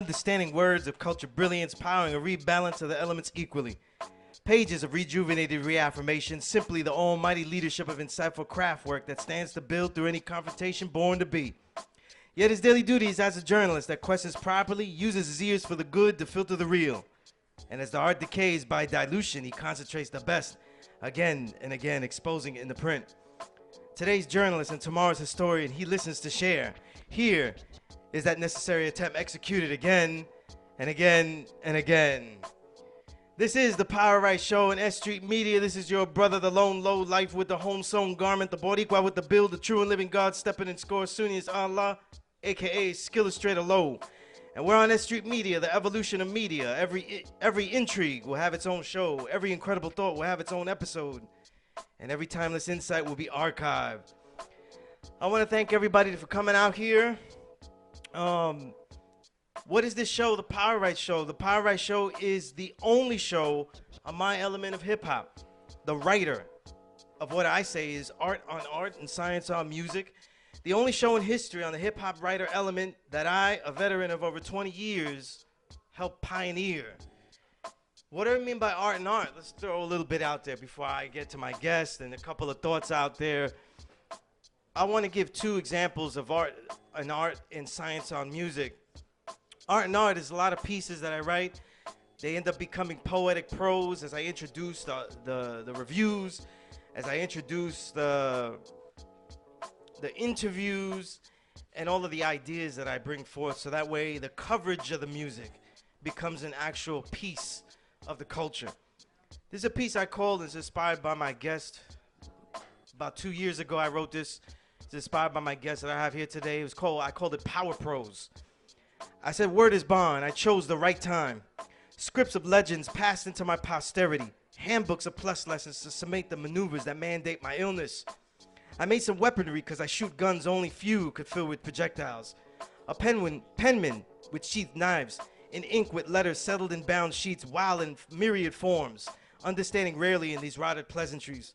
understanding words of culture brilliance, powering a rebalance of the elements equally. Pages of rejuvenated reaffirmation, simply the almighty leadership of insightful craft work that stands to build through any confrontation born to be. Yet his daily duty is as a journalist that questions properly, uses his ears for the good to filter the real. And as the art decays by dilution, he concentrates the best, again and again, exposing it in the print. Today's journalist and tomorrow's historian, he listens to share. Here is that necessary attempt executed again and again and again. This is the Power Right Show in S.STREET Media. This is your brother, the lone low life with the home-sewn garment, the Boricua with the build, the true and living God stepping in score, Sunni is Allah, a.k.a. Skillustrator Low. And we're on S.STREET Media, the evolution of media. Every intrigue will have its own show. Every incredible thought will have its own episode. And every timeless insight will be archived. I want to thank everybody for coming out here. What is this show? The Power Right Show. The Power Right Show is the only show on my element of hip-hop. The writer of what I say is art on art and science on music. The only show in history on the hip-hop writer element that I, a veteran of over 20 years, helped pioneer. What do I mean by art and art? Let's throw a little bit out there before I get to my guest and a couple of thoughts out there. I want to give two examples of art and science on music. Art and art is a lot of pieces that I write. They end up becoming poetic prose as I introduce the reviews, as I introduce the interviews, and all of the ideas that I bring forth. So that way the coverage of the music becomes an actual piece of the culture. This is a piece I called, it's inspired by my guest. About 2 years ago I wrote this. It's inspired by my guest that I have here today. I called it Power Prose. I said, word is bond. I chose the right time. Scripts of legends passed into my posterity. Handbooks of plus lessons to cement the maneuvers that mandate my illness. I made some weaponry because I shoot guns only few could fill with projectiles. A penman with sheathed knives. In ink with letters settled in bound sheets, wild in myriad forms. Understanding rarely in these rotted pleasantries.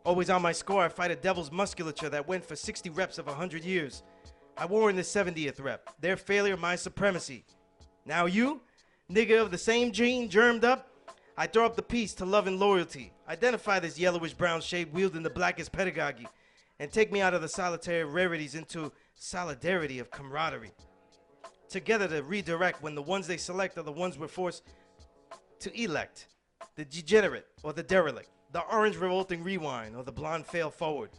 Always on my score, I fight a devil's musculature that went for 60 reps of 100 years. I wore in the 70th rep. Their failure, my supremacy. Now you, nigga of the same gene, germed up, I throw up the piece to love and loyalty. Identify this yellowish brown shade wielding the blackest pedagogy, and take me out of the solitary rarities into solidarity of camaraderie. Together to redirect when the ones they select are the ones we're forced to elect. The degenerate or the derelict. The orange revolting rewind or the blonde fail forward.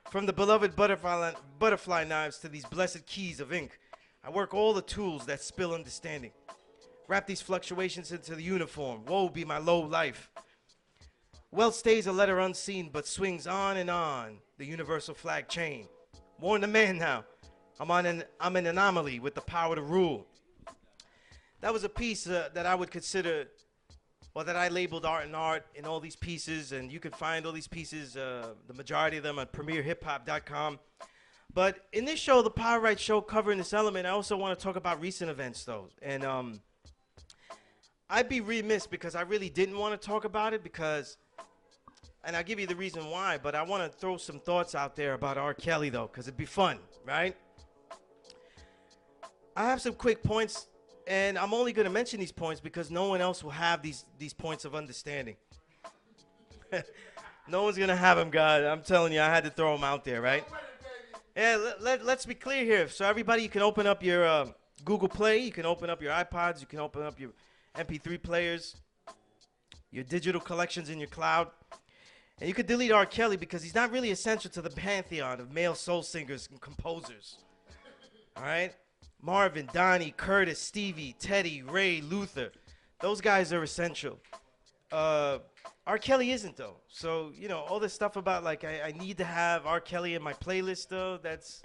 From the beloved butterfly knives to these blessed keys of ink, I work all the tools that spill understanding. Wrap these fluctuations into the uniform. Woe be my low life. Wealth stays a letter unseen, but swings on and on the universal flag chain. Warn the man now. I'm an anomaly with the power to rule. That was a piece that I would consider, or that I labeled art and art in all these pieces, and you can find all these pieces, the majority of them, at premierhiphop.com. But in this show, the Power Right Show, covering this element, I also want to talk about recent events, though. And I'd be remiss because I really didn't want to talk about it because, and I'll give you the reason why, but I want to throw some thoughts out there about R. Kelly, though, because it'd be fun, right? I have some quick points, and I'm only going to mention these points because no one else will have these points of understanding. No one's going to have them, God. I'm telling you, I had to throw them out there, right? Yeah, let's be clear here. So everybody, you can open up your Google Play. You can open up your iPods. You can open up your MP3 players, your digital collections in your cloud. And you could delete R. Kelly because he's not really essential to the pantheon of male soul singers and composers. All right? Marvin, Donnie, Curtis, Stevie, Teddy, Ray, Luther. Those guys are essential. R. Kelly isn't, though. So, you know, all this stuff about, like, I need to have R. Kelly in my playlist, though, that's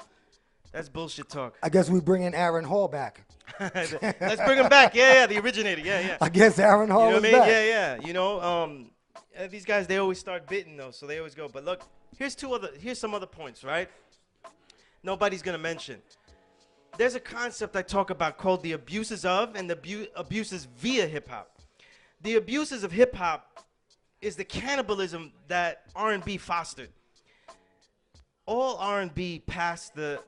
bullshit talk. I guess we bring in Aaron Hall back. Let's bring him back. Yeah, the originator. Yeah. I guess Aaron Hall is back. Yeah. You know, these guys, they always start bidding, though, so they always go. But look, here's some other points, right? Nobody's going to mention. There's a concept I talk about called the abuses of and the abuses via hip-hop. The abuses of hip-hop is the cannibalism that R&B fostered. All R&B past the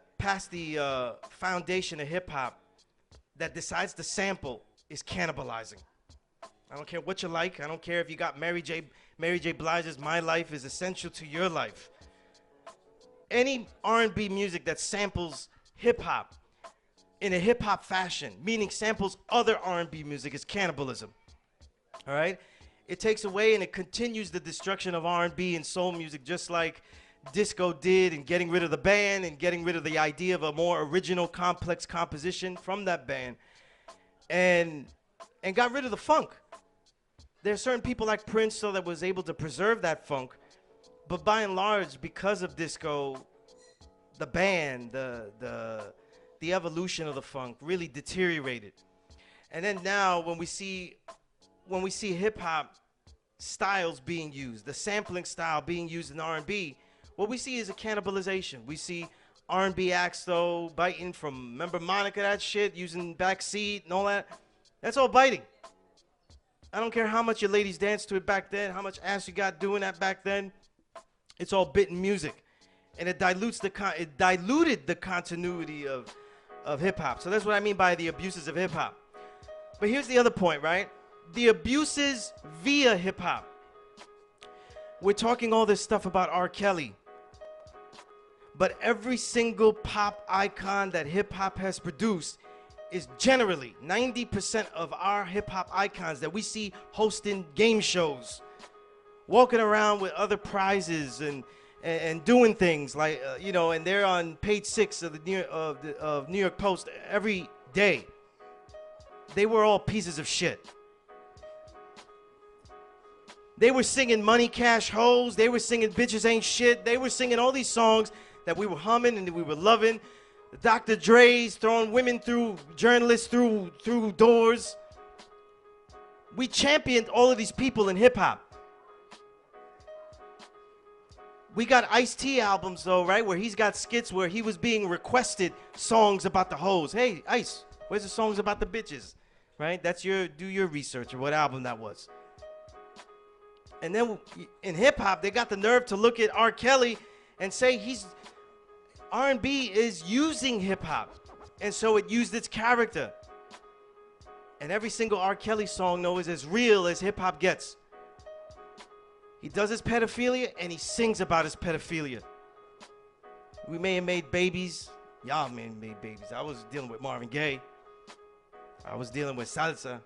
foundation of hip-hop that decides to sample is cannibalizing. I don't care what you like. I don't care if you got Mary J. Blige's "My Life Is Essential to Your Life." Any R&B music that samples hip hop in a hip hop fashion, meaning samples other R&B music, is cannibalism. All right? It takes away and it continues the destruction of R&B and soul music, just like disco did, in getting rid of the band and getting rid of the idea of a more original, complex composition from that band, and got rid of the funk. There are certain people like Prince, so that was able to preserve that funk, but by and large, because of disco, the band, the evolution of the funk really deteriorated. And then now, when we see hip hop styles being used, the sampling style being used in R&B, what we see is a cannibalization. We see R&B acts though biting from, remember Monica, that shit, using Backseat and all that. That's all biting. I don't care how much your ladies danced to it back then, how much ass you got doing that back then. It's all bitten music, and it diluted the continuity of hip hop. So that's what I mean by the abuses of hip hop. But here's the other point, right? The abuses via hip hop. We're talking all this stuff about R. Kelly, but every single pop icon that hip hop has produced is generally 90% of our hip hop icons that we see hosting game shows, walking around with other prizes and doing things like and they're on page 6 of the New York Post every day. They were all pieces of shit. They were singing Money Cash Hoes. They were singing Bitches Ain't Shit. They were singing all these songs that we were humming and that we were loving. Dr. Dre's throwing women through, journalists through doors. We championed all of these people in hip hop. We got Ice-T albums though, right? Where he's got skits where he was being requested songs about the hoes. Hey, Ice, where's the songs about the bitches? Right? Do your research or what album that was. And then in hip hop, they got the nerve to look at R. Kelly and say R&B is using hip hop, and so it used its character. And every single R. Kelly song, though, is as real as hip hop gets. He does his pedophilia, and he sings about his pedophilia. We may have made babies. Y'all may have made babies. I was dealing with Marvin Gaye. I was dealing with salsa.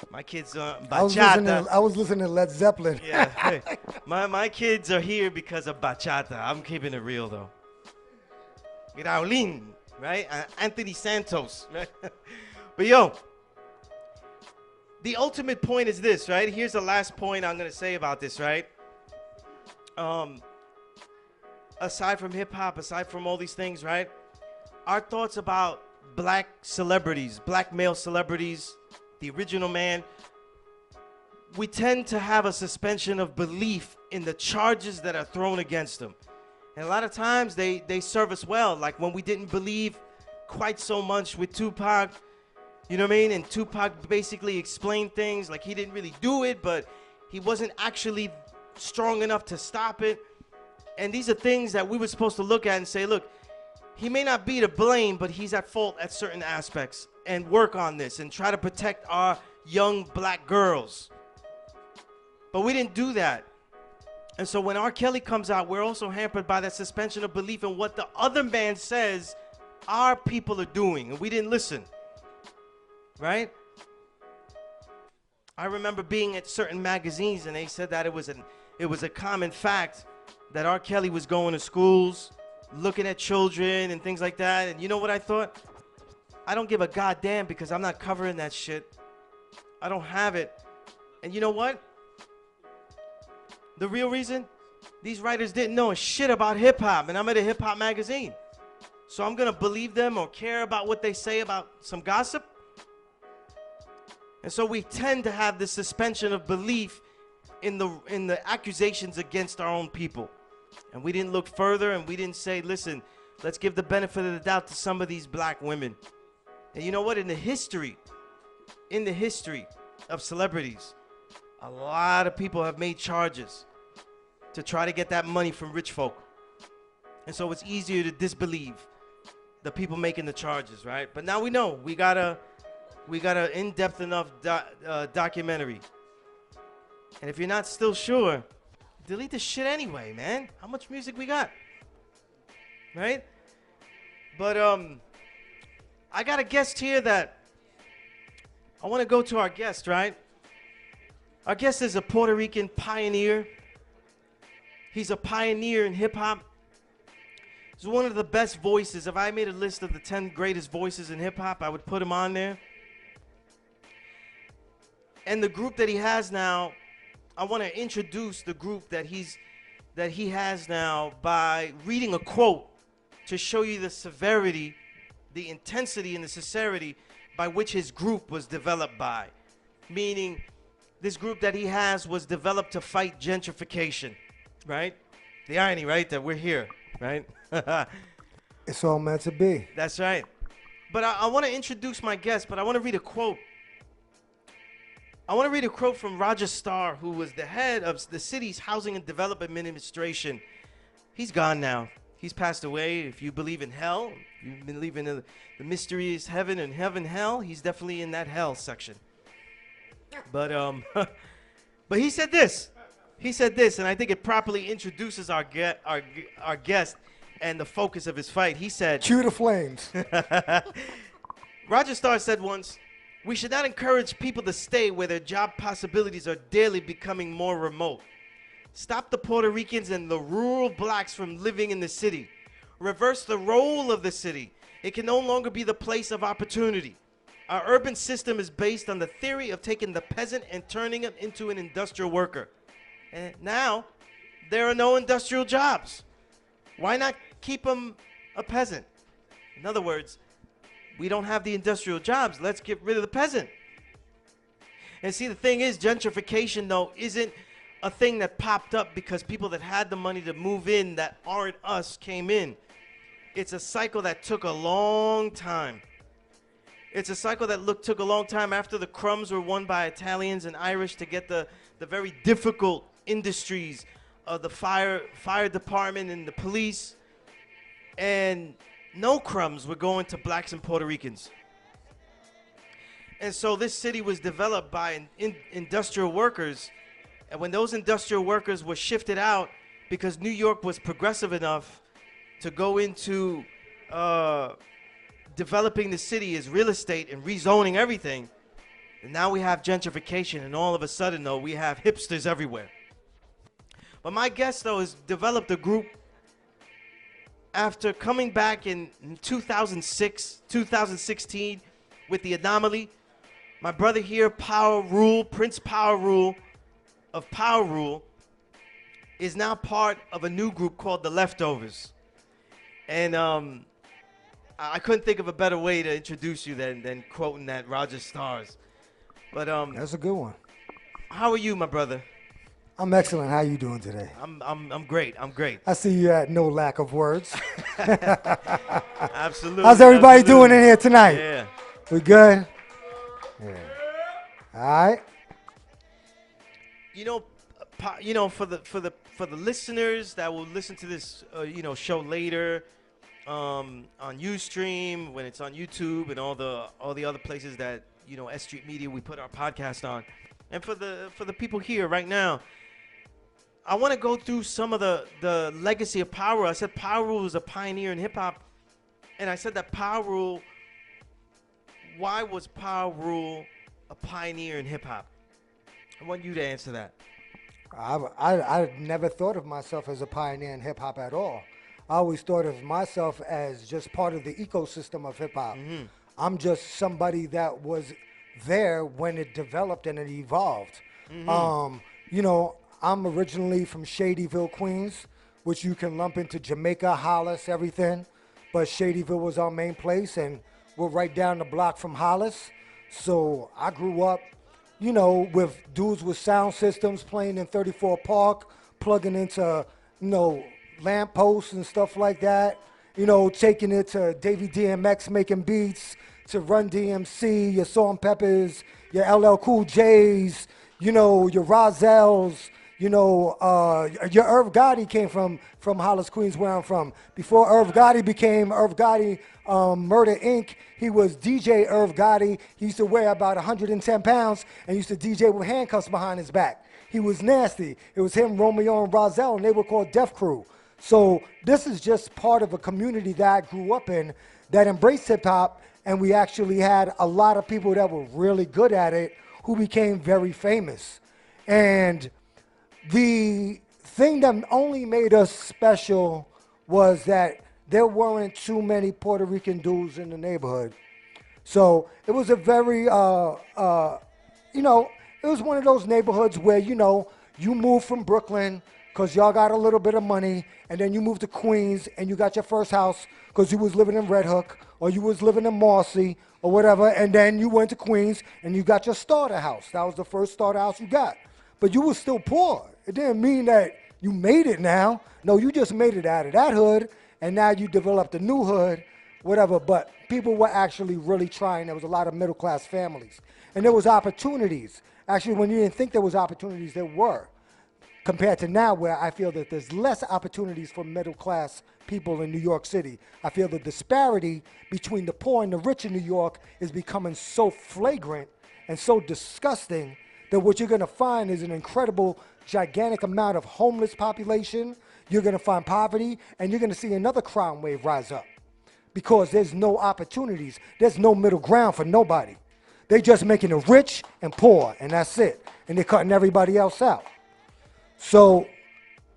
My kids are bachata. I was listening to Led Zeppelin. Yeah. Hey, my kids are here because of bachata. I'm keeping it real, though. Raulín, right? Anthony Santos, right? But yo, the ultimate point is this, right? Here's the last point I'm gonna say about this, right? Aside from hip hop, aside from all these things, right? Our thoughts about black celebrities, black male celebrities, the original man, we tend to have a suspension of belief in the charges that are thrown against them. And a lot of times they serve us well, like when we didn't believe quite so much with Tupac, you know what I mean? And Tupac basically explained things like he didn't really do it, but he wasn't actually strong enough to stop it. And these are things that we were supposed to look at and say, look, he may not be to blame, but he's at fault at certain aspects, and work on this and try to protect our young black girls. But we didn't do that. And so when R. Kelly comes out, we're also hampered by that suspension of belief in what the other man says our people are doing, and we didn't listen, right? I remember being at certain magazines, and they said that it was a common fact that R. Kelly was going to schools, looking at children and things like that. And you know what I thought? I don't give a goddamn, because I'm not covering that shit. I don't have it. And you know what? The real reason? These writers didn't know a shit about hip-hop, and I'm at a hip-hop magazine. So I'm going to believe them or care about what they say about some gossip? And so we tend to have this suspension of belief in the accusations against our own people. And we didn't look further, and we didn't say, listen, let's give the benefit of the doubt to some of these black women. And you know what? In the history of celebrities, a lot of people have made charges to try to get that money from rich folk. And so it's easier to disbelieve the people making the charges, right? But now we know we gotta we got an in-depth enough documentary. And if you're not still sure, delete the shit anyway, man. How much music we got? Right? But I got a guest here that I want to go to our guest, right? Our guest is a Puerto Rican pioneer. He's a pioneer in hip-hop. He's one of the best voices. If I made a list of the 10 greatest voices in hip-hop, I would put him on there. And the group that he has now, I want to introduce the group that he has now by reading a quote to show you the severity, the intensity, and the sincerity by which his group was developed by. Meaning, this group that he has was developed to fight gentrification, right? The irony, right, that we're here, right? It's all meant to be. That's right. But I want to introduce my guest, but I want to read a quote. I want to read a quote from Roger Starr, who was the head of the city's Housing and Development Administration. He's gone now. He's passed away. If you believe in hell, if you believe in the mysterious heaven and hell, he's definitely in that hell section. But but he said this. He said this, and I think it properly introduces our guest and the focus of his fight. He said, "Cue the flames." Roger Starr said once, "We should not encourage people to stay where their job possibilities are daily becoming more remote. Stop the Puerto Ricans and the rural blacks from living in the city. Reverse the role of the city. It can no longer be the place of opportunity. Our urban system is based on the theory of taking the peasant and turning him into an industrial worker. And now, there are no industrial jobs. Why not keep him a peasant? In other words, we don't have the industrial jobs. Let's get rid of the peasant." And see, the thing is, gentrification, though, isn't a thing that popped up because people that had the money to move in that aren't us came in. It's a cycle that took a long time. It's a cycle that took a long time after the crumbs were won by Italians and Irish to get the very difficult industries of the fire department and the police. And no crumbs were going to blacks and Puerto Ricans. And so this city was developed by industrial workers. And when those industrial workers were shifted out because New York was progressive enough to go into developing the city as real estate and rezoning everything, and now we have gentrification, and all of a sudden, though, we have hipsters everywhere. But my guest, though, has developed a group after coming back in 2016 with The Anomaly. My brother here, Power Rule, Prince Power Rule of Power Rule, is now part of a new group called The Leftovers. And I couldn't think of a better way to introduce you than quoting that Roger Starr's. But That's a good one. How are you, my brother? I'm excellent. How you doing today? I'm great. I'm great. I see you had no lack of words. Absolutely. How's everybody absolutely. doing in here tonight? Yeah. We good? Yeah. All right. For the listeners that will listen to this show later, on Ustream, when it's on YouTube and all the other places that S.STREET Media we put our podcast on, and for the people here right now, I want to go through some of the legacy of Power Rule. I said Power Rule is a pioneer in hip hop, and I said that Power Rule. Why was Power Rule a pioneer in hip hop? I want you to answer that. I never thought of myself as a pioneer in hip hop at all. I always thought of myself as just part of the ecosystem of hip hop. Mm-hmm. I'm just somebody that was there when it developed and it evolved. Mm-hmm. I'm originally from Shadyville, Queens, which you can lump into Jamaica, Hollis, everything. But Shadyville was our main place, and we're right down the block from Hollis. So I grew up, with dudes with sound systems playing in 34 Park, plugging into, lamp posts and stuff like that. Taking it to Davey DMX making beats, to Run DMC, your Salt and Peppers, your LL Cool J's, your Rozelles, You know, your Irv Gotti came from Hollis, Queens, where I'm from. Before Irv Gotti became Irv Gotti Murder Inc., he was DJ Irv Gotti. He used to weigh about 110 pounds and used to DJ with handcuffs behind his back. He was nasty. It was him, Romeo, and Rozelle, and they were called Def Crew. So this is just part of a community that I grew up in that embraced hip-hop, and we actually had a lot of people that were really good at it who became very famous. And the thing that only made us special was that there weren't too many Puerto Rican dudes in the neighborhood. So it was a very, you know, it was one of those neighborhoods where, you know, you move from Brooklyn because y'all got a little bit of money, and then you moved to Queens and you got your first house because you was living in Red Hook or you was living in Marcy or whatever, and then you went to Queens and you got your starter house. That was the first starter house you got. But you was still poor. It didn't mean that you made it now. No, you just made it out of that hood, and now you developed a new hood, whatever. But people were actually really trying. There was a lot of middle-class families. And there was opportunities. Actually, when you didn't think there was opportunities, there were. Compared to now, where I feel that there's less opportunities for middle-class people in New York City. I feel the disparity between the poor and the rich in New York is becoming so flagrant and so disgusting that what you're going to find is an incredible, gigantic amount of homeless population. You're going to find poverty, and you're going to see another crime wave rise up because there's no opportunities. There's no middle ground for nobody. They're just making it rich and poor, and that's it. And they're cutting everybody else out. So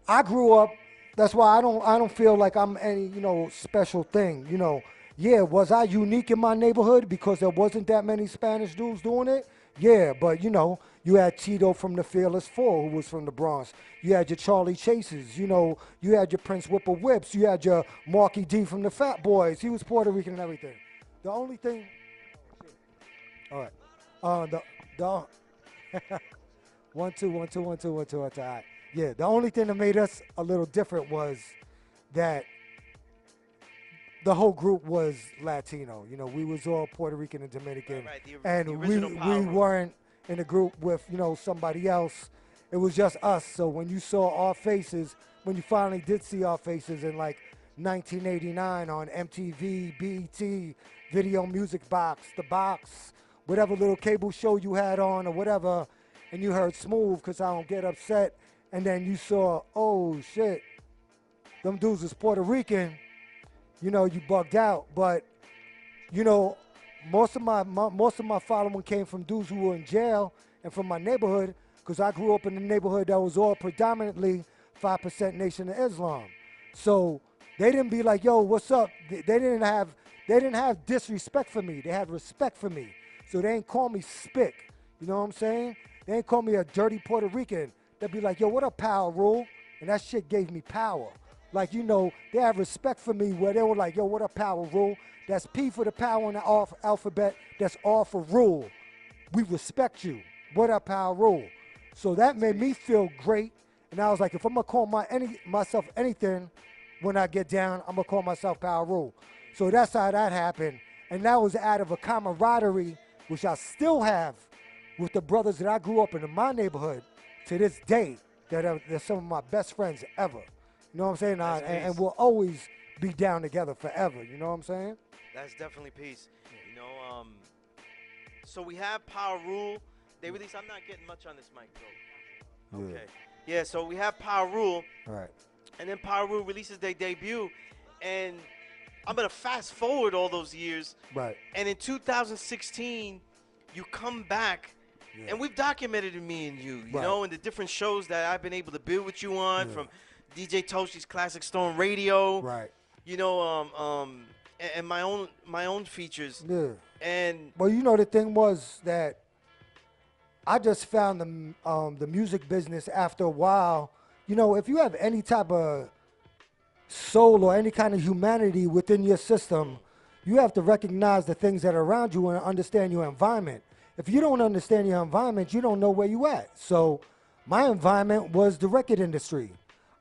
I grew up, that's why I don't feel like I'm any, you know, special thing. You know, yeah, was I unique in my neighborhood because there wasn't that many Spanish dudes doing it? Yeah, but you know, you had Tito from the Fearless Four, who was from the Bronx. You had your Charlie Chases, you know, you had your Prince Whipper Whips, you had your Marky D from the Fat Boys. He was Puerto Rican and everything. The only thing, all right, the 1 2 1 2 1 2 1 2 1 2. All right. Yeah, the only thing that made us a little different was that the whole group was Latino. You know, we was all Puerto Rican and Dominican, Right, and the we original power group. weren't in a group with, you know, somebody else. It was just us. So when you saw our faces, when you finally did see our faces in like 1989 on MTV, BET, Video Music Box, The Box, whatever little cable show you had on or whatever, and you heard Smooth, 'Cause I Don't Get Upset, and then you saw, oh shit, them dudes is Puerto Rican, you know, you bugged out. But, you know, most of my following came from dudes who were in jail and from my neighborhood, because I grew up in a neighborhood that was all predominantly 5% Nation of Islam. So they didn't be like, yo, what's up? They didn't have disrespect for me. They had respect for me. So they ain't call me Spick. You know what I'm saying? They ain't call me a dirty Puerto Rican. They'd be like, yo, what up, Power Rule? And that shit gave me power. Like, you know, they have respect for me where they were like, yo, what up, Power Rule? That's P for the power in the alphabet. That's R for rule. We respect you. What up, Power Rule? So that made me feel great. And I was like, if I'm going to call myself anything when I get down, I'm going to call myself Power Rule. So that's how that happened. And that was out of a camaraderie, which I still have with the brothers that I grew up in my neighborhood to this day, that they're some of my best friends ever. You know what I'm saying? And we'll always be down together forever. You know what I'm saying? That's definitely peace. You know, so we have Power Rule. They released, I'm not getting much on this mic, though. Yeah. Okay. Yeah, so we have Power Rule. All right. And then Power Rule releases their debut. And I'm going to fast forward all those years. Right. And in 2016, you come back. Yeah. And we've documented me and you Right. know, in the different shows that I've been able to build with you on, from DJ Toshi's Classic Stone Radio. Right. You know, and my own features. Yeah. And Well, you know, the thing was that I just found the music business after a while. You know, if you have any type of soul or any kind of humanity within your system, you have to recognize the things that are around you and understand your environment. If you don't understand your environment, you don't know where you at. So my environment was the record industry.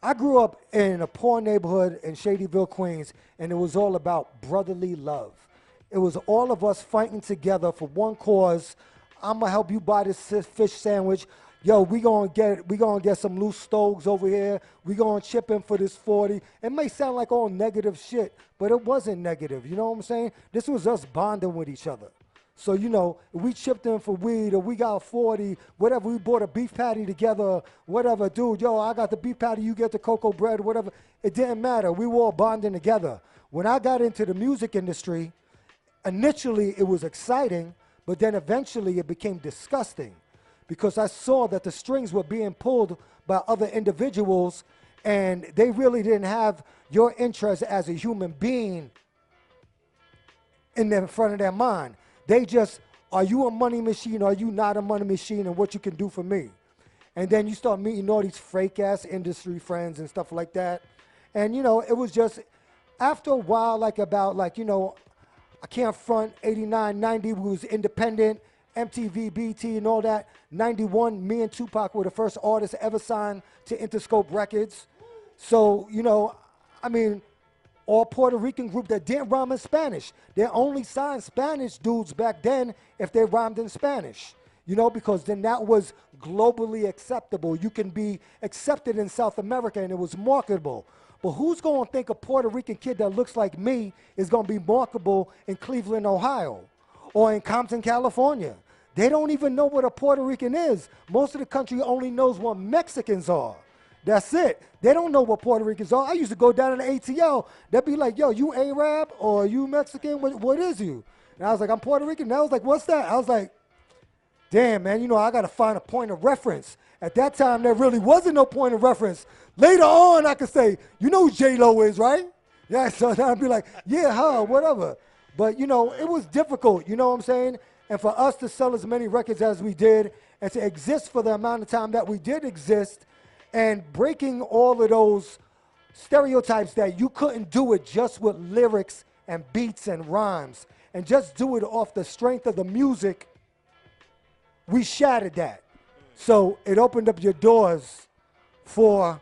I grew up in a poor neighborhood in Shadyville, Queens, and it was all about brotherly love. It was all of us fighting together for one cause. I'm going to help you buy this fish sandwich. yo, we gonna get some loose stoves over here. We gonna chip in for this 40. It may sound like all negative shit, but it wasn't negative. You know what I'm saying? This was us bonding with each other. So, you know, if we chipped in for weed or we got 40, whatever, we bought a beef patty together, whatever, dude, yo, I got the beef patty, you get the cocoa bread, whatever. It didn't matter. We were all bonding together. When I got into the music industry, initially it was exciting, but then eventually it became disgusting because I saw that the strings were being pulled by other individuals and they really didn't have your interest as a human being in the front of their mind. They just, are you a money machine? Are you not a money machine? And what you can do for me? And then you start meeting all these fake ass industry friends and stuff like that. And, you know, it was just, after a while, like about, like, you know, I can't front, 89, 90, we was independent, MTV, BT, and all that. 91, me and Tupac were the first artists ever signed to Interscope Records. So, you know, I mean, all Puerto Rican group that didn't rhyme in Spanish. They only signed Spanish dudes back then if they rhymed in Spanish. You know, because then that was globally acceptable. You can be accepted in South America and it was marketable. But who's going to think a Puerto Rican kid that looks like me is going to be marketable in Cleveland, Ohio, or in Compton, California? They don't even know what a Puerto Rican is. Most of the country only knows what Mexicans are. That's it. They don't know what Puerto Ricans are. I used to go down to the ATL. They'd be like, yo, you Arab or you Mexican? What is you? And I was like, I'm Puerto Rican. And I was like, what's that? I was like, damn, man, you know, I got to find a point of reference. At that time, there really wasn't no point of reference. Later on, I could say, you know who J-Lo is, right? Yeah, so I'd be like, yeah, huh, whatever. But, you know, it was difficult, you know what I'm saying? And for us to sell as many records as we did and to exist for the amount of time that we did exist and breaking all of those stereotypes that you couldn't do it just with lyrics and beats and rhymes and just do it off the strength of the music, we shattered that. So it opened up your doors for,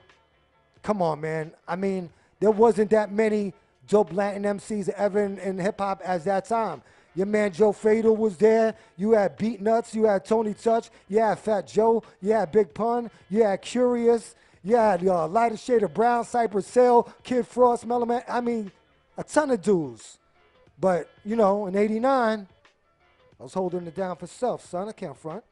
come on, man. I mean, there wasn't that many dope Latin MCs ever in hip-hop as that time. Your man Joe Fatal was there. You had Beat Nuts. You had Tony Touch. You had Fat Joe. You had Big Pun. You had Curious. You had Lighter Shade of Brown, Cypress Hill, Kid Frost, Mellow Man. I mean, a ton of dudes. But, you know, in 89, I was holding it down for self, son. I can't front.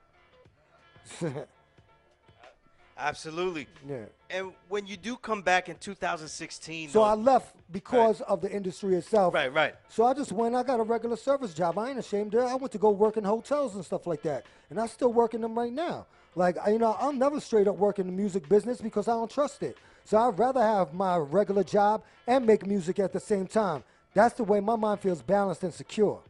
Absolutely. Yeah. And when you do come back in 2016, So I left because of the industry itself. Right, right. So I just went, I got a regular service job. I ain't ashamed of it. I went to go work in hotels and stuff like that. And I still work in them right now. Like, you know, I'll never straight up work in the music business because I don't trust it. So I'd rather have my regular job and make music at the same time. That's the way my mind feels balanced and secure.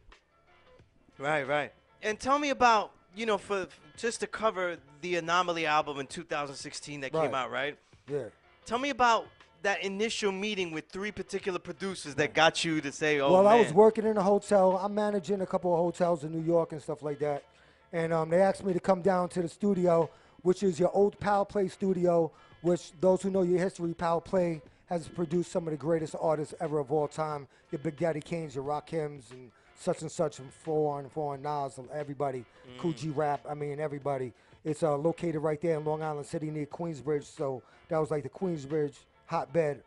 Right, right. And tell me about, you know, for just to cover the Anomaly album in 2016 that came out, right? Yeah. Tell me about that initial meeting with 3 particular producers that got you to say, oh, well, man. I was working in a hotel. I'm managing a couple of hotels in New York and stuff like that. And they asked me to come down to the studio, which is your old Power Play studio, which those who know your history, Power Play has produced some of the greatest artists ever of all time. Your Big Daddy Kane's, your Rakims, and such, and 4 and Nas, and everybody, Cool G Rap, I mean, everybody. It's located right there in Long Island City near Queensbridge, so that was like the Queensbridge hotbed.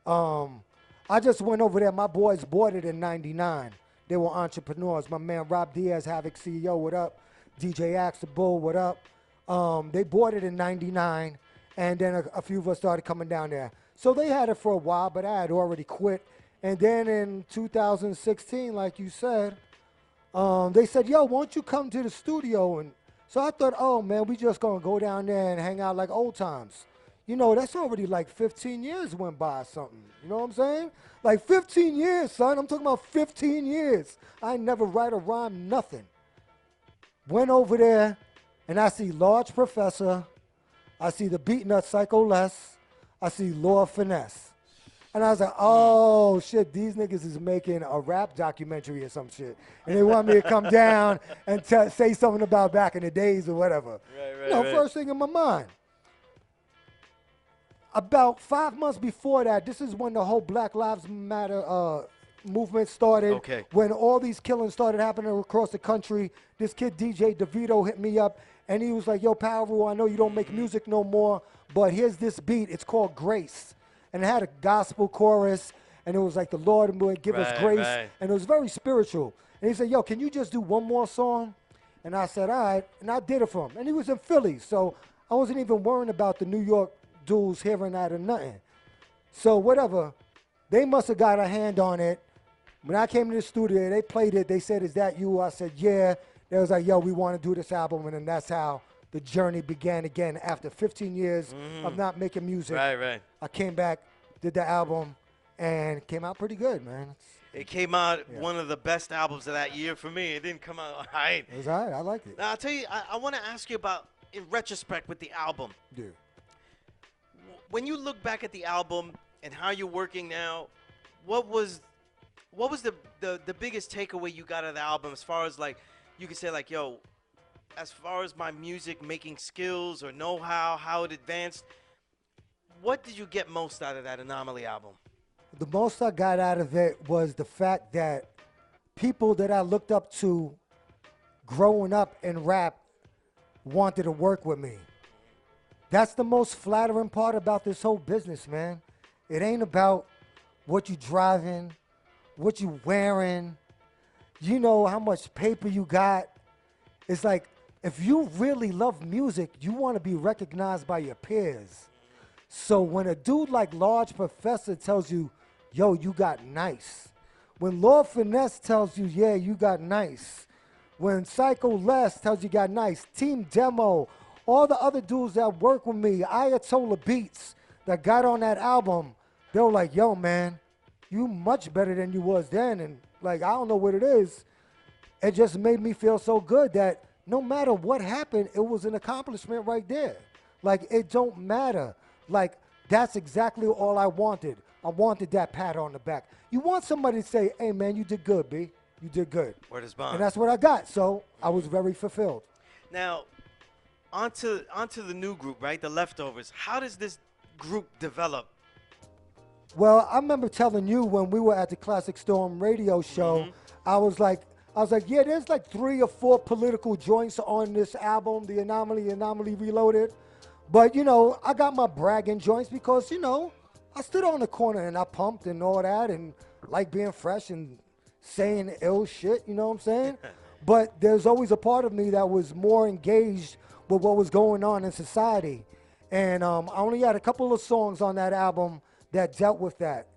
I just went over there. My boys bought it in 99. They were entrepreneurs. My man Rob Diaz, Havoc CEO, what up? DJ Axe the Bull, what up? They bought it in 99, and then a few of us started coming down there. So they had it for a while, but I had already quit. And then in 2016, like you said, they said, yo, won't you come to the studio? And so I thought, oh, man, we just going to go down there and hang out like old times. You know, that's already like 15 years went by or something. You know what I'm saying? Like 15 years, son. I'm talking about 15 years. I never write a rhyme, nothing. Went over there, and I see Large Professor. I see the Beatnut Psycho Les. I see Lord Finesse. And I was like, oh, shit, these niggas is making a rap documentary or some shit. And they want me to come down and say something about back in the days or whatever. Right. First thing in my mind. About 5 months before that, this is when the whole Black Lives Matter movement started, Okay. when all these killings started happening across the country, this kid DJ DeVito hit me up, and he was like, yo, Power Rule, I know you don't make music no more, but here's this beat. It's called Grace. And it had a gospel chorus, and it was like the Lord would give us grace, and it was very spiritual. And he said, yo, can you just do one more song? And I said, all right, and I did it for him. And he was in Philly, so I wasn't even worrying about the New York dudes hearing that or nothing. So whatever, they must have got a hand on it. When I came to the studio, they played it. They said, is that you? I said, yeah. They was like, yo, we want to do this album. And then that's how the journey began again. After 15 years of not making music, Right. I came back, did the album, and it came out pretty good, man. It came out one of the best albums of that year for me. It didn't come out all right. It was all right. I liked it. Now, I'll tell you, I want to ask you about, in retrospect with the album. Yeah. When you look back at the album and how you're working now, what was the biggest takeaway you got out of the album, as far as like you could say like, yo, as far as my music making skills or know-how, how it advanced, what did you get most out of that Anomaly album? The most I got out of it was the fact that people that I looked up to growing up in rap wanted to work with me. That's the most flattering part about this whole business, man. It ain't about what you driving, what you wearing, you know, how much paper you got. It's like, if you really love music, you want to be recognized by your peers. So when a dude like Large Professor tells you, yo, you got nice. When Lord Finesse tells you, yeah, you got nice. When Psycho Les tells you got nice. Team Demo, all the other dudes that work with me, Ayatollah Beats, that got on that album, they were like, yo, man, you much better than you was then. And like, I don't know what it is. It just made me feel so good that no matter what happened, it was an accomplishment right there. Like, it don't matter. Like, that's exactly all I wanted. I wanted that pat on the back. You want somebody to say, hey, man, you did good, B. You did good. Word is bond. And that's what I got. So I was very fulfilled. Now, onto the new group, right? The Leftovers. How does this group develop? Well, I remember telling you when we were at the Classic Storm radio show, I was like, yeah, there's like 3 or 4 political joints on this album, the Anomaly Reloaded. But, you know, I got my bragging joints because, you know, I stood on the corner and I pumped and all that and like being fresh and saying ill shit, you know what I'm saying? But there's always a part of me that was more engaged with what was going on in society. And I only had a couple of songs on that album that dealt with that.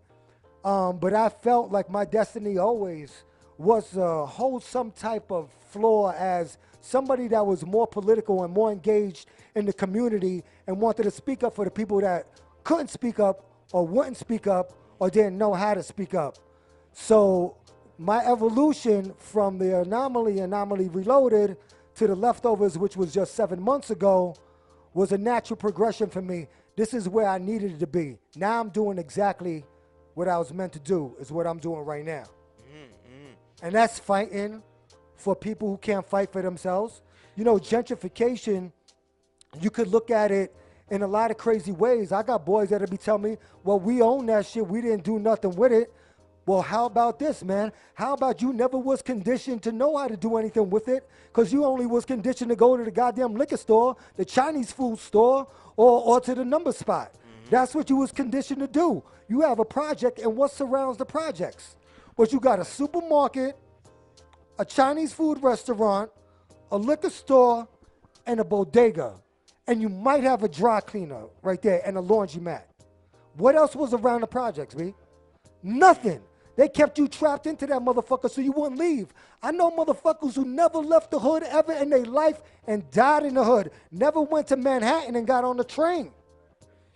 But I felt like my destiny always was to hold some type of floor as somebody that was more political and more engaged in the community and wanted to speak up for the people that couldn't speak up or wouldn't speak up or didn't know how to speak up. So my evolution from the Anomaly Reloaded to the Leftovers, which was just 7 months ago, was a natural progression for me. This is where I needed to be. Now I'm doing exactly what I was meant to do, is what I'm doing right now. And that's fighting for people who can't fight for themselves. You know, gentrification, you could look at it in a lot of crazy ways. I got boys that'll be telling me, well, we own that shit. We didn't do nothing with it. Well, how about this, man? How about you never was conditioned to know how to do anything with it because you only was conditioned to go to the goddamn liquor store, the Chinese food store, or to the number spot. That's what you was conditioned to do. You have a project, and what surrounds the projects? But you got a supermarket, a Chinese food restaurant, a liquor store, and a bodega. And you might have a dry cleaner right there and a laundromat. What else was around the projects, B? Nothing. They kept you trapped into that motherfucker so you wouldn't leave. I know motherfuckers who never left the hood ever in their life and died in the hood. Never went to Manhattan and got on the train.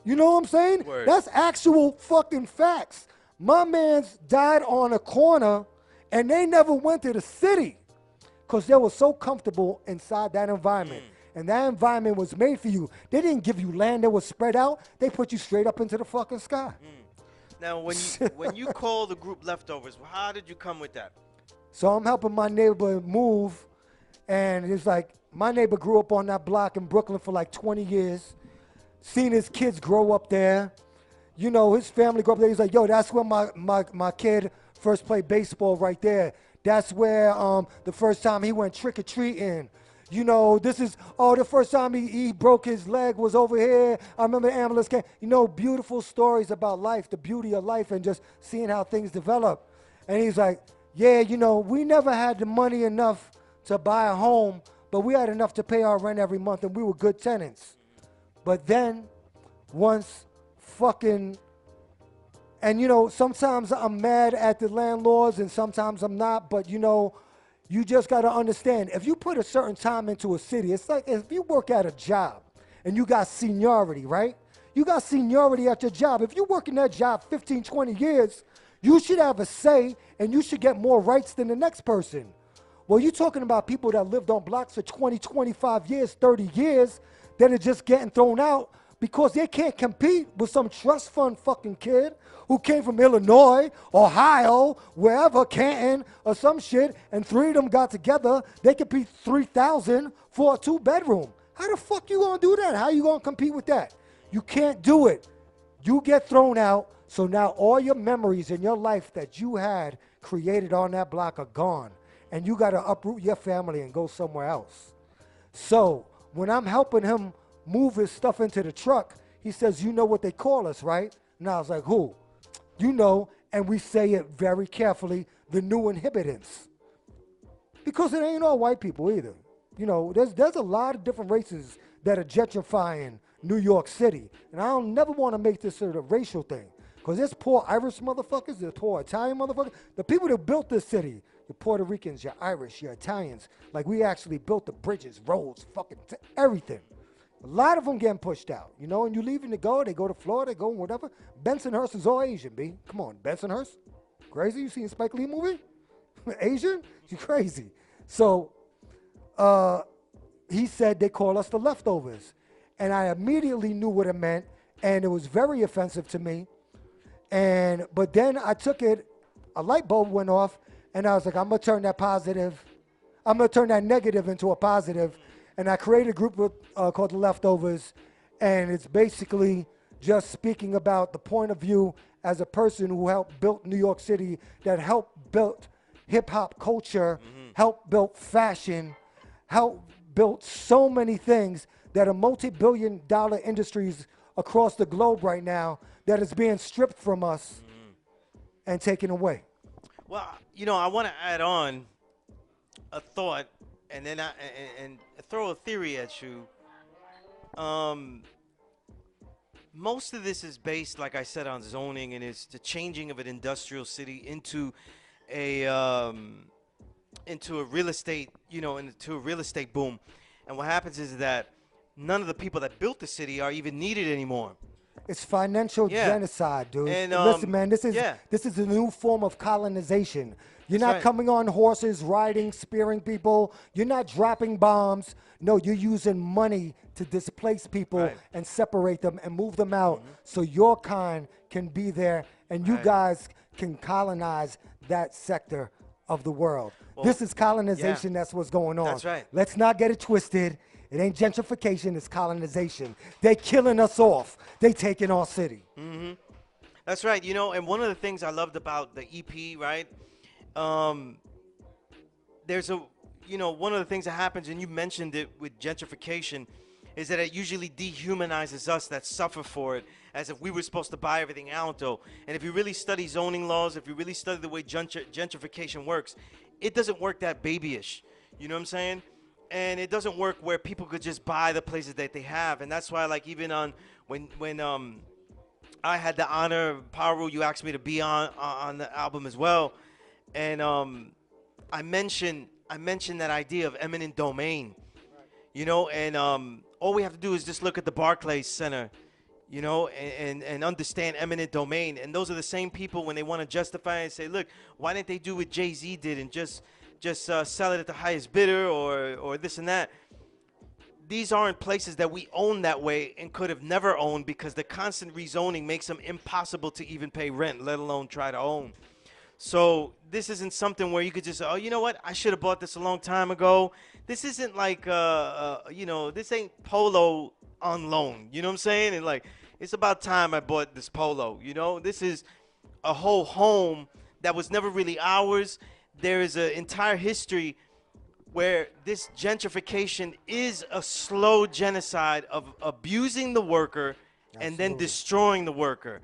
You know what I'm saying? Word. That's actual fucking facts. My mans died on a corner and they never went to the city because they were so comfortable inside that environment. And that environment was made for you. They didn't give you land that was spread out. They put you straight up into the fucking sky. Now, when you call the group Leftovers, how did you come with that? So I'm helping my neighbor move, and it's like my neighbor grew up on that block in Brooklyn for like 20 years, seen his kids grow up there. You know, his family grew up there. He's like, yo, that's where my kid first played baseball right there. That's where the first time he went trick-or-treating. You know, this is, the first time he broke his leg was over here. I remember the ambulance came. You know, beautiful stories about life, the beauty of life, and just seeing how things develop. And he's like, yeah, you know, we never had the money enough to buy a home, but we had enough to pay our rent every month, and we were good tenants. But then, once fucking, and you know, sometimes I'm mad at the landlords and sometimes I'm not, but you know, you just got to understand, if you put a certain time into a city, it's like if you work at a job and you got seniority, right? You got seniority at your job. If you work in that job 15, 20 years, you should have a say and you should get more rights than the next person. Well, you're talking about people that lived on blocks for 20, 25 years, 30 years, that are just getting thrown out because they can't compete with some trust fund fucking kid who came from Illinois, Ohio, wherever, Canton, or some shit, and three of them got together. They compete $3,000 for a 2-bedroom. How the fuck you gonna do that? How you gonna compete with that? You can't do it. You get thrown out, so now all your memories in your life that you had created on that block are gone, and you gotta uproot your family and go somewhere else. So when I'm helping him move his stuff into the truck, he says, you know what they call us, right? And I was like, who? You know, and we say it very carefully, the new inhabitants. Because it ain't all white people either. You know, there's a lot of different races that are gentrifying New York City. And I don't never want to make this sort of racial thing. Because there's poor Irish motherfuckers, there's poor Italian motherfuckers. The people that built this city, you're Puerto Ricans, you're Irish, you're Italians. Like, we actually built the bridges, roads, fucking everything. A lot of them getting pushed out, you know, and you leaving to go, they go to Florida, they go whatever. Bensonhurst is all Asian, B. Come on, Bensonhurst? Crazy? You seen Spike Lee movie? Asian? You crazy. So he said they call us the leftovers. And I immediately knew what it meant, and it was very offensive to me. But then I took it, a light bulb went off, and I was like, I'm going to turn that negative into a positive. And I created a group called The Leftovers, and it's basically just speaking about the point of view as a person who helped build New York City, that helped build hip-hop culture, helped build fashion, helped build so many things that are multi-billion-dollar industries across the globe right now that is being stripped from us and taken away. Well, you know, I want to add on a thought and then and throw a theory at you. Most of this is based, like I said, on zoning, and it's the changing of an industrial city into a real estate, you know, into a real estate boom. And what happens is that none of the people that built the city are even needed anymore. It's financial genocide, dude. And, listen, man, this is a new form of colonization. You're not coming on horses, riding, spearing people. You're not dropping bombs. No, you're using money to displace people and separate them and move them out so your kind can be there and you guys can colonize that sector of the world. Well, this is colonization. That's what's going on. That's right. Let's not get it twisted. It ain't gentrification, it's colonization. They killing us off. They taking our city. That's right. You know, and one of the things I loved about the EP, right? There's a, you know, one of the things that happens, and you mentioned it with gentrification, is that it usually dehumanizes us that suffer for it, as if we were supposed to buy everything out, though. And if you really study zoning laws, if you really study the way gentrification works, it doesn't work that babyish. You know what I'm saying? And it doesn't work where people could just buy the places that they have. And that's why, like, even on when I had the honor, Power Rule, you asked me to be on the album as well. And I mentioned that idea of eminent domain, you know, and all we have to do is just look at the Barclays Center, you know, and understand eminent domain. And those are the same people when they want to justify and say, look, why didn't they do what Jay-Z did and just sell it at the highest bidder or this and that? These aren't places that we own that way and could have never owned because the constant rezoning makes them impossible to even pay rent, let alone try to own. So this isn't something where you could just, oh, you know what? I should have bought this a long time ago. This isn't like, you know, this ain't Polo on loan. You know what I'm saying? And like, it's about time I bought this Polo. You know, this is a whole home that was never really ours. There is an entire history where this gentrification is a slow genocide of abusing the worker and then Absolutely. destroying the worker.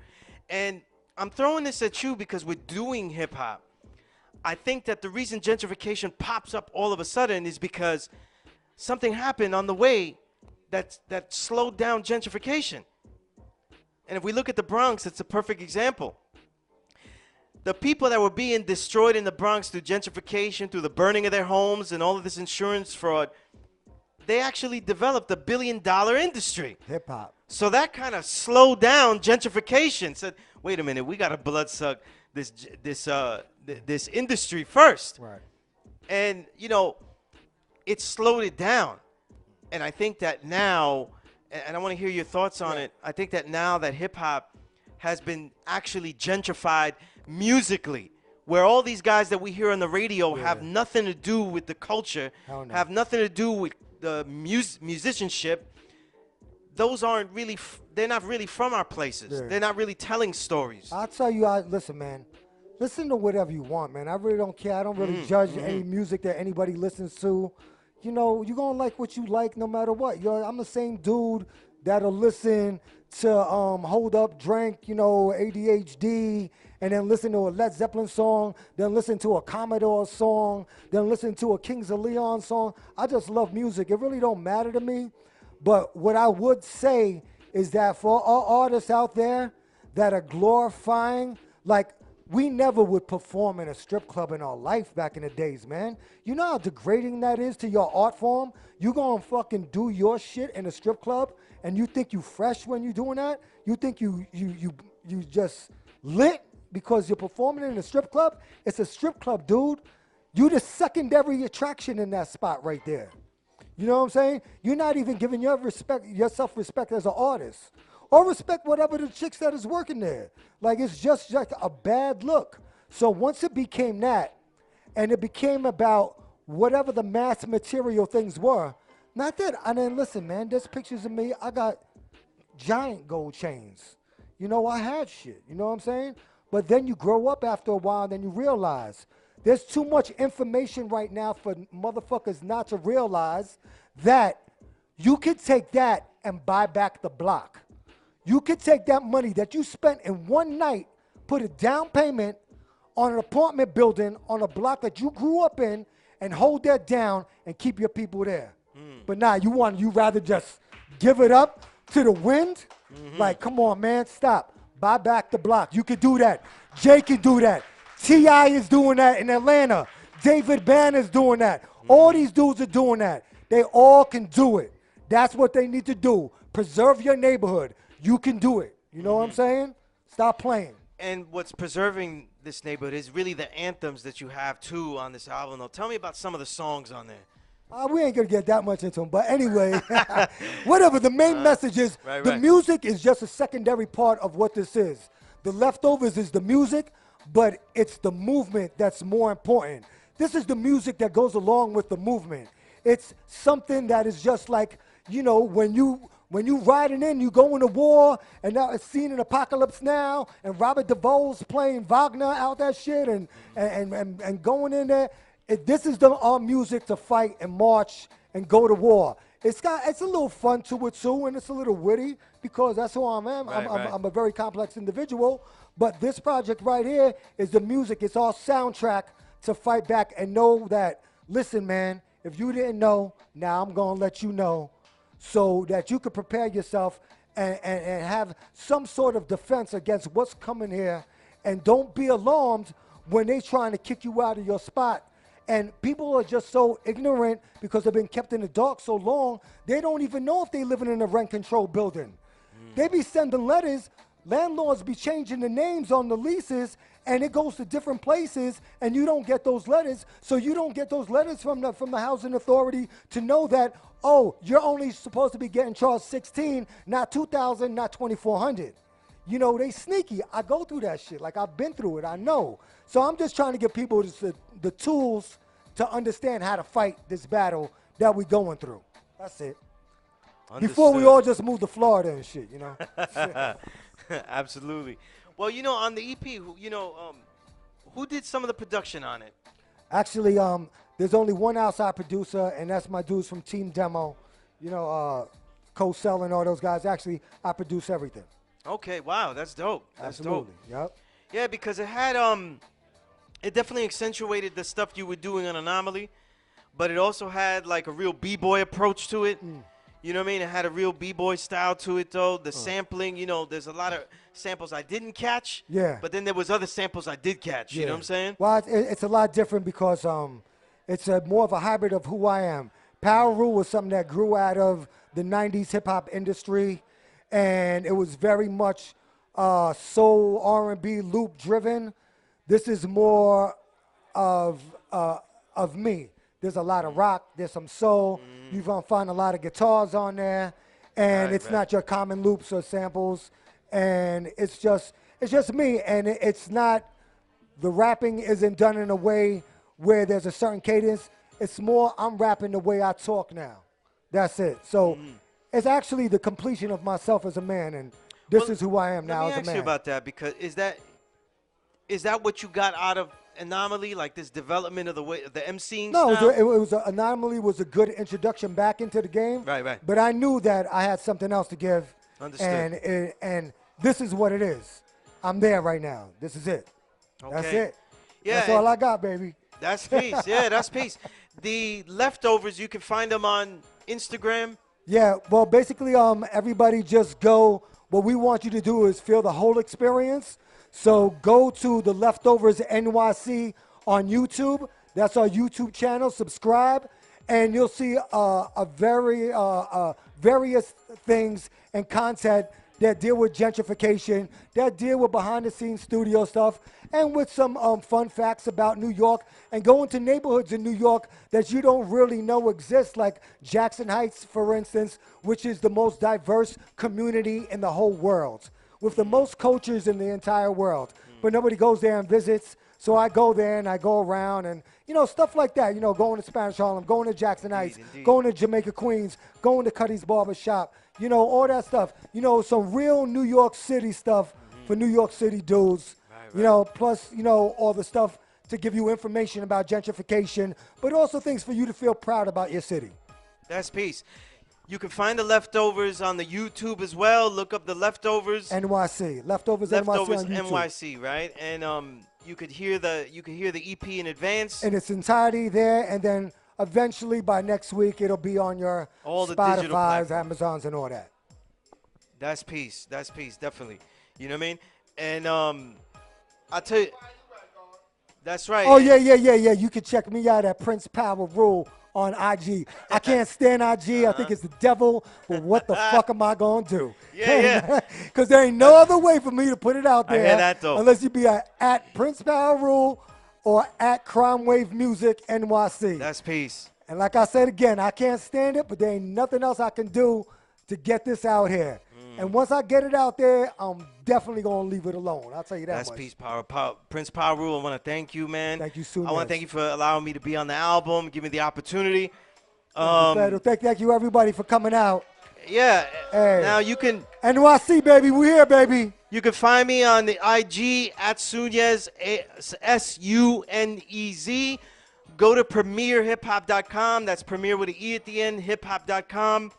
And I'm throwing this at you because we're doing hip hop. I think that the reason gentrification pops up all of a sudden is because something happened on the way that slowed down gentrification. And if we look at the Bronx, it's a perfect example. The people that were being destroyed in the Bronx through gentrification, through the burning of their homes and all of this insurance fraud, they actually developed a billion-dollar industry. Hip hop. So that kind of slowed down gentrification. Said, wait a minute, we got to bloodsuck this industry first. Right. And, it slowed it down. And I think that now, and I want to hear your thoughts on it, I think that now that hip-hop has been actually gentrified musically, where all these guys that we hear on the radio have nothing to do with the culture, have nothing to do with the musicianship, those aren't really, they're not really from our places. Yeah. They're not really telling stories. I'll tell you, listen, man. Listen to whatever you want, man. I really don't care. I don't really judge any music that anybody listens to. You're going to like what you like no matter what. I'm the same dude that'll listen to Hold Up, Drink, ADHD, and then listen to a Led Zeppelin song, then listen to a Commodore song, then listen to a Kings of Leon song. I just love music. It really don't matter to me. But what I would say is that for all artists out there that are glorifying, like, we never would perform in a strip club in our life back in the days, man. You know how degrading that is to your art form? You gonna fucking do your shit in a strip club and you think you fresh when you doing that? You think you just lit because you're performing in a strip club? It's a strip club, dude. You the secondary attraction in that spot right there. You know what I'm saying? You're not even giving yourself respect as an artist. Or respect whatever the chicks that is working there. Like, it's just like a bad look. So once it became that, and it became about whatever the mass material things were, not that, I didn't listen, man, there's pictures of me, I got giant gold chains. I had shit, you know what I'm saying? But then you grow up after a while, and then you realize there's too much information right now for motherfuckers not to realize that you could take that and buy back the block. You could take that money that you spent in one night, put a down payment on an apartment building on a block that you grew up in, and hold that down and keep your people there. But now you rather just give it up to the wind? Like, come on, man, stop. Buy back the block. You could do that. Jay can do that. T.I. is doing that in Atlanta. David Banner's doing that. All these dudes are doing that. They all can do it. That's what they need to do. Preserve your neighborhood. You can do it. You know what I'm saying? Stop playing. And what's preserving this neighborhood is really the anthems that you have, too, on this album. Though, tell me about some of the songs on there. We ain't going to get that much into them. But anyway, whatever. The main message is the music is just a secondary part of what this is. The leftovers is the music, but it's the movement that's more important. This is the music that goes along with the movement. It's something that is just like, when you riding in, you go into war, and now it's seen in Apocalypse Now, and Robert DeVoe's playing Wagner out that shit, and going in there. This is our music to fight and march and go to war. It's a little fun to it too, and it's a little witty because that's who I am. I'm a very complex individual, but this project right here is the music. It's our soundtrack to fight back and know that, listen, man, if you didn't know, now I'm going to let you know so that you could prepare yourself and have some sort of defense against what's coming here. And don't be alarmed when they trying to kick you out of your spot. And people are just so ignorant because they've been kept in the dark so long, they don't even know if they're living in a rent-controlled building. They be sending letters. Landlords be changing the names on the leases, and it goes to different places, and you don't get those letters. So you don't get those letters from the housing authority to know that, oh, you're only supposed to be getting charged 16, not 2,000, not 2,400. They sneaky. I go through that shit. Like, I've been through it. I know. So I'm just trying to give people the tools to understand how to fight this battle that we're going through. That's it. Understood. Before we all just move to Florida and shit, Absolutely. Well, on the EP, Who did some of the production on it? Actually, there's only one outside producer, and that's my dudes from Team Demo. You know, Co-Cell and all those guys. Actually, I produce everything. Okay, wow, that's dope. That's dope. Absolutely. Yep. Yeah, because it had it definitely accentuated the stuff you were doing on Anomaly, but it also had like a real b-boy approach to it. You know what I mean? It had a real b-boy style to it, though. The sampling, you know, there's a lot of samples I didn't catch. Yeah. But then there was other samples I did catch. You know what I'm saying? Well, it's a lot different because it's more of a hybrid of who I am. Power Rule was something that grew out of the 90s hip-hop industry, and it was very much soul, R&B, loop-driven. This is more of me. There's a lot of rock. There's some soul. You're going to find a lot of guitars on there. And it's not your common loops or samples. And it's just me. And it's not, the rapping isn't done in a way where there's a certain cadence. It's more I'm rapping the way I talk now. That's it. So it's actually the completion of myself as a man. And this is who I am now as a man. Let me ask you about that, because is that what you got out of Anomaly, like this development of the emceeing No, style? it was Anomaly was a good introduction back into the game. Right. But I knew that I had something else to give. Understood. And this is what it is. I'm there right now. This is it. Okay. That's it. Yeah, That's all I got, baby. That's peace. Yeah, that's peace. The Leftovers, you can find them on Instagram. Yeah, well, basically, everybody just go. What we want you to do is feel the whole experience. So go to the Leftovers NYC on YouTube. That's our YouTube channel. Subscribe, and you'll see various things and content that deal with gentrification, that deal with behind-the-scenes studio stuff, and with some fun facts about New York, and go into neighborhoods in New York that you don't really know exist, like Jackson Heights, for instance, which is the most diverse community in the whole world, with the most cultures in the entire world. But nobody goes there and visits, so I go there and I go around and, you know, stuff like that. You know, going to Spanish Harlem, going to Jackson Heights, going to Jamaica, Queens, going to Cuddy's Barber Shop, you know, all that stuff. You know, some real New York City stuff for New York City dudes. You know, plus, you know, all the stuff to give you information about gentrification, but also things for you to feel proud about your city. That's peace. You can find the Leftovers on the YouTube as well. Look up the Leftovers. NYC. Leftovers NYC on YouTube. NYC, right? And you could hear the EP in advance. In its entirety there, and then eventually by next week it'll be on your all the digital Spotify's, platforms. Amazons, and all that. That's peace. That's peace, definitely. You know what I mean? And I'll tell you. That's right. Oh, yeah. You can check me out at Prince Power Rule on IG. I can't stand IG. I think it's the devil, but what the fuck am I going to do? Yeah. Because there ain't no other way for me to put it out there. I hear that, though. Unless you be at Prince Power Rule or at Crime Wave Music NYC. That's peace. And like I said again, I can't stand it, but there ain't nothing else I can do to get this out here. And once I get it out there, I'm definitely going to leave it alone. I'll tell you that That's much. peace, power. Prince Power Rule, I want to thank you, man. Thank you, Soon. I want to thank you for allowing me to be on the album, give me the opportunity. Thank you, everybody, for coming out. Yeah. Hey. Now you can NYC, baby. We here, baby. You can find me on the IG at Sunez, SUNEZ. Go to premierhiphop.com. That's premiere with an E at the end, hiphop.com.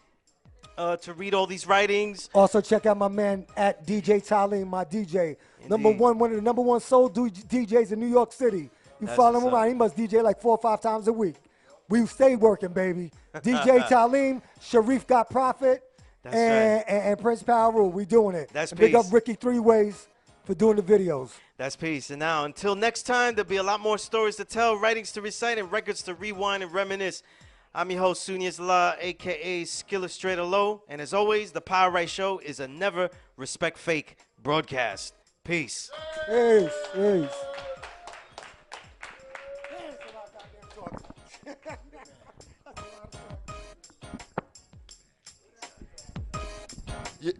To read all these writings. Also, check out my man at DJ Talim, my DJ. Indeed. One of the number one soul DJs in New York City. You follow him around. He must DJ like 4 or 5 times a week. We stay working, baby. DJ Talim, Sharif Got Profit, and Prince Power Rule. We doing it. That's and peace. Big up Ricky 3 Ways for doing the videos. That's peace. And now, until next time, there'll be a lot more stories to tell, writings to recite, and records to rewind and reminisce. I'm your host, Sunez La, a.k.a. S.STREET Low. And as always, the Power Right Show is a never respect fake broadcast. Peace. Peace.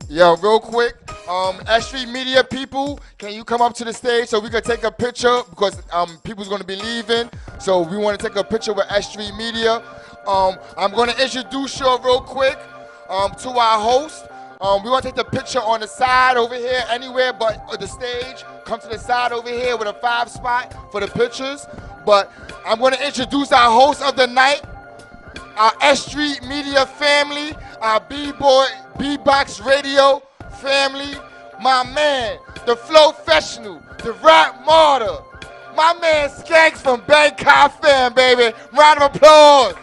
Yo, real quick, S.STREET Media people, can you come up to the stage so we can take a picture because people's going to be leaving. So we want to take a picture with S.STREET Media. I'm going to introduce you real quick to our host. We want to take the picture on the side over here, anywhere but the stage. come to the side over here with a 5 spot for the pictures. But I'm going to introduce our host of the night, our S.STREET Media family, our B-Boy, B-Box Radio family, my man, the Flow-fessional, the Rap Martyr, my man Skanks from Bangkok fam, baby. Round of applause.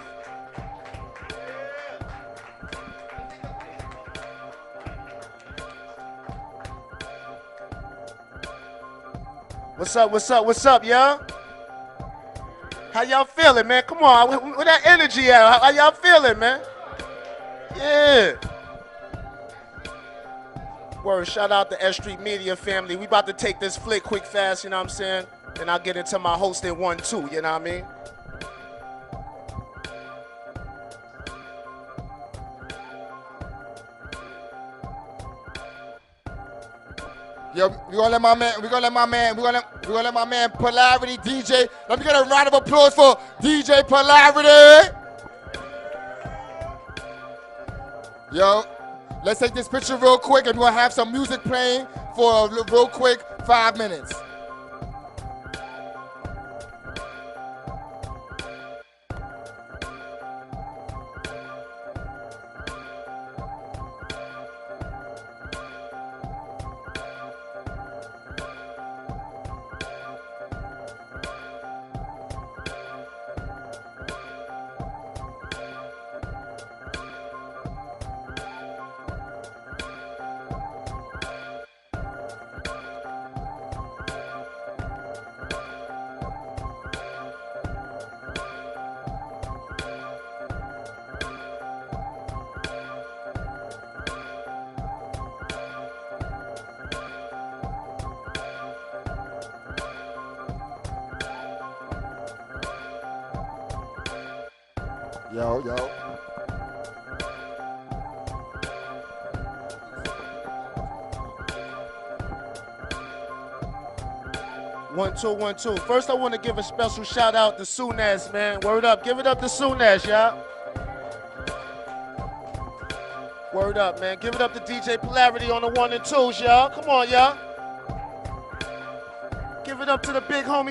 What's up, y'all? How y'all feeling, man? Come on, where that energy at? How y'all feeling, man? Yeah. Word, shout out to S.STREET Media family. We about to take this flick quick, fast, you know what I'm saying? Then I'll get into my hosting 1-2, you know what I mean? Yo, we're gonna let my man Polarity DJ. Let me get a round of applause for DJ Polarity. Yo, let's take this picture real quick and we're gonna have some music playing for a real quick 5 minutes. Yo. 1-2. First, I want to give a special shout out to Soonaz, man. Word up. Give it up to Soonaz, y'all. Word up, man. Give it up to DJ Polarity on the 1 and 2s, y'all. Come on, y'all. Give it up to the big homie.